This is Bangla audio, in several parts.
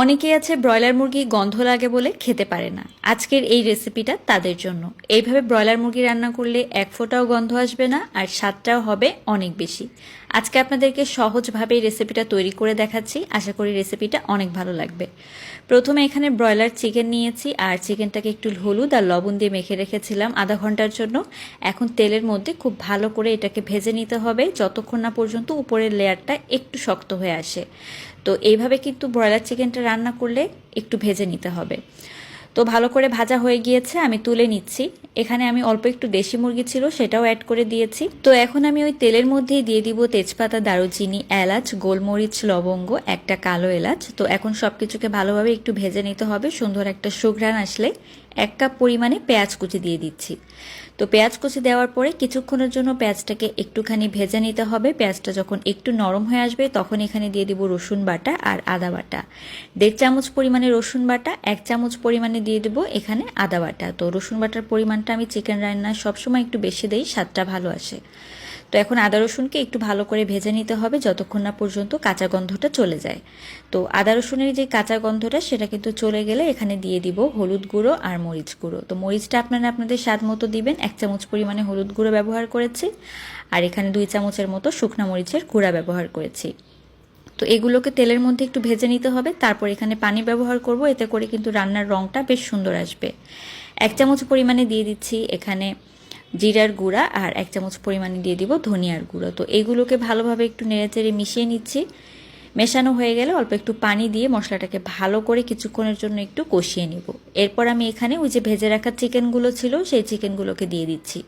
অনেকেই আছে ব্রয়লার মুরগি গন্ধ লাগে বলে খেতে পারে না। আজকের এই রেসিপিটা তাদের জন্য। এইভাবে ব্রয়লার মুরগি রান্না করলে এক ফোঁটাও গন্ধ আসবে না, আর স্বাদটাও হবে অনেক বেশি। আজকে আপনাদেরকে সহজভাবে এই রেসিপিটা তৈরি করে দেখাচ্ছি। আশা করি রেসিপিটা অনেক ভালো লাগবে। প্রথমে এখানে ব্রয়লার চিকেন নিয়েছি, আর চিকেনটাকে একটু হলুদ আর লবণ দিয়ে মেখে রেখেছিলাম আধা ঘন্টার জন্য। এখন তেলের মধ্যে খুব ভালো করে এটাকে ভেজে নিতে হবে যতক্ষণ না পর্যন্ত উপরের লেয়ারটা একটু শক্ত হয়ে আসে। তো এইভাবে কিন্তু ব্রয়লার চিকেনটা রান্না করলে একটু ভেজে নিতে হবে। তো ভালো করে ভাজা হয়ে গিয়েছে, আমি তুলে নিচ্ছি। এখানে আমি অল্প একটু দেশি মুরগি ছিল সেটাও অ্যাড করে দিয়েছি। তো এখন আমি ওই তেলের মধ্যেই দিয়ে দিব তেজপাতা, দারুচিনি, এলাচ, গোলমরিচ, লবঙ্গ, একটা কালো এলাচ। তো এখন সব কিছুকে ভালোভাবে একটু ভেজে নিতে হবে। সুন্দর একটা সুঘ্রাণ আসলে 1 কাপ পরিমাণে পেঁয়াজ কুচি দিয়ে দিচ্ছি। তো পেঁয়াজ কুচি দেওয়ার পরে কিছুক্ষণের জন্য পেঁয়াজটাকে একটুখানি ভেজে নিতে হবে। পেঁয়াজটা যখন একটু নরম হয়ে আসবে তখন এখানে দিয়ে দিব রসুন বাটা আর আদা বাটা। 1.5 চামচ পরিমাণে রসুন বাটা, 1 চামচ পরিমাণে দিয়ে দেবো এখানে আদা বাটা। তো রসুন বাটার পরিমাণটা আমি চিকেন রান্নায় সবসময় একটু বেশি দেই, স্বাদটা ভালো আসে। তো এখন আদা রসুনকে একটু ভালো করে ভেজে নিতে হবে যতক্ষণ না পর্যন্ত কাঁচা গন্ধটা চলে যায়। তো আদা রসুনের যে কাঁচা গন্ধটা সেটা কিন্তু চলে গেলে এখানে দিয়ে দিব হলুদ গুঁড়ো আর মরিচ গুঁড়ো। তো মরিচটা আপনারা আপনাদের স্বাদ মতো দিবেন। 1 চামচ পরিমাণে হলুদ গুঁড়ো ব্যবহার করেছি, আর এখানে 2 চামচের মতো শুকনা মরিচের গুঁড়া ব্যবহার করেছি। তো এগুলোকে তেলের মধ্যে একটু ভেজে নিতে হবে। তারপর এখানে পানি ব্যবহার করব, এতে করে কিন্তু রান্নার রঙটা বেশ সুন্দর আসবে। 1 চামচ পরিমাণে দিয়ে দিচ্ছি এখানে জিরার গুঁড়া, আর 1 চামচ পরিমাণে দিয়ে দিব ধনিয়ার গুঁড়ো। তো এগুলোকে ভালোভাবে একটু নেড়েচেড়ে মিশিয়ে নিচ্ছি। মেশানো হয়ে গেলে অল্প একটু পানি দিয়ে মশলাটাকে ভালো করে কিছুক্ষণের জন্য একটু কষিয়ে নিব। এরপর আমি এখানে ওই যে ভেজে রাখা চিকেনগুলো ছিল সেই চিকেনগুলোকে দিয়ে দিচ্ছি।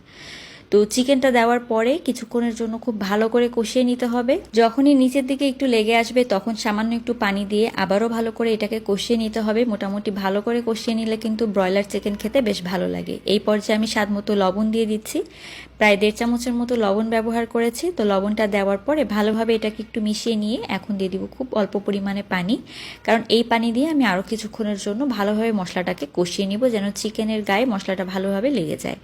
তো চিকেনটা দেওয়ার পরে কিছুক্ষণের জন্য খুব ভালো করে কষিয়ে নিতে হবে। যখনই নিচের দিকে একটু লেগে আসবে তখন সামান্য একটু পানি দিয়ে আবারও ভালো করে এটাকে কষিয়ে নিতে হবে। মোটামুটি ভালো করে কষিয়ে নিলে কিন্তু ব্রয়লার চিকেন খেতে বেশ ভালো লাগে। এই পর্যায়ে আমি স্বাদ মতো লবণ দিয়ে দিচ্ছি। প্রায় 1.5 চামচের মতো লবণ ব্যবহার করেছি। তো লবণটা দেওয়ার পরে ভালোভাবে এটাকে একটু মিশিয়ে নিয়ে এখন দিয়ে দিব খুব অল্প পরিমাণে পানি, কারণ এই পানি দিয়ে আমি আরও কিছুক্ষণের জন্য ভালোভাবে মশলাটাকে কষিয়ে নিব যেন চিকেনের গায়ে মশলাটা ভালোভাবে লেগে যায়।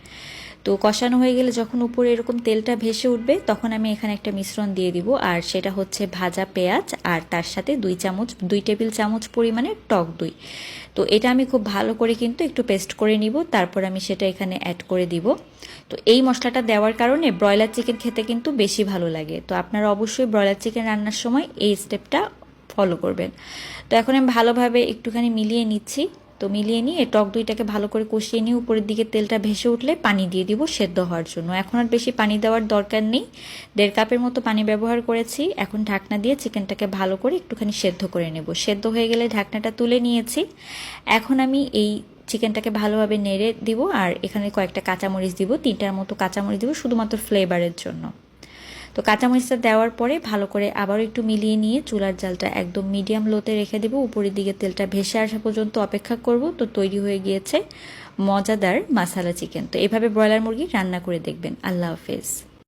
তো কষানো হয়ে গেলে যখন উপরে এরকম তেলটা ভেসে উঠবে তখন আমি এখানে একটা মিশ্রণ দিয়ে দিব, আর সেটা হচ্ছে ভাজা পেঁয়াজ আর তার সাথে 2 টেবিল চামচ পরিমাণে টক দই। তো এটা আমি খুব ভালো করে কিন্তু একটু পেস্ট করে নিব, তারপর আমি সেটা এখানে অ্যাড করে দিব। তো এই মশলাটা দেওয়ার কারণে ব্রয়লার চিকেন খেতে কিন্তু বেশি ভালো লাগে। তো আপনারা অবশ্যই ব্রয়লার চিকেন রান্নার সময় এই স্টেপটা ফলো করবেন। তো এখন আমি ভালোভাবে একটুখানি মিলিয়ে নিচ্ছি। তো মিলিয়ে নিয়ে টক দইটাকে ভালো করে কষিয়ে নিয়ে উপরের দিকে তেলটা ভেসে উঠলে পানি দিয়ে দিব সেদ্ধ হওয়ার জন্য। এখন আর বেশি পানি দেওয়ার দরকার নেই, 1.5 কাপের মতো পানি ব্যবহার করেছি। এখন ঢাকনা দিয়ে চিকেনটাকে ভালো করে একটুখানি সেদ্ধ করে নেব। সেদ্ধ হয়ে গেলে ঢাকনাটা তুলে নিয়েছি। এখন আমি এই চিকেনটাকে ভালোভাবে নেড়ে দিব, আর এখানে কয়েকটা কাঁচামরিচ দিব, 3টার মতো কাঁচামরিচ দিব শুধুমাত্র ফ্লেভারের জন্য। তো কাঁচামরিচটা দেওয়ার পরে ভালো করে আবারও একটু মিলিয়ে নিয়ে চুলার জালটা একদম মিডিয়াম লোতে রেখে দেবো। উপরের দিকে তেলটা ভেসে আসা পর্যন্ত অপেক্ষা করব। তো তৈরি হয়ে গিয়েছে মজাদার মাসালা চিকেন। তো এভাবে ব্রয়লার মুরগি রান্না করে দেখবেন। আল্লাহ হাফেজ।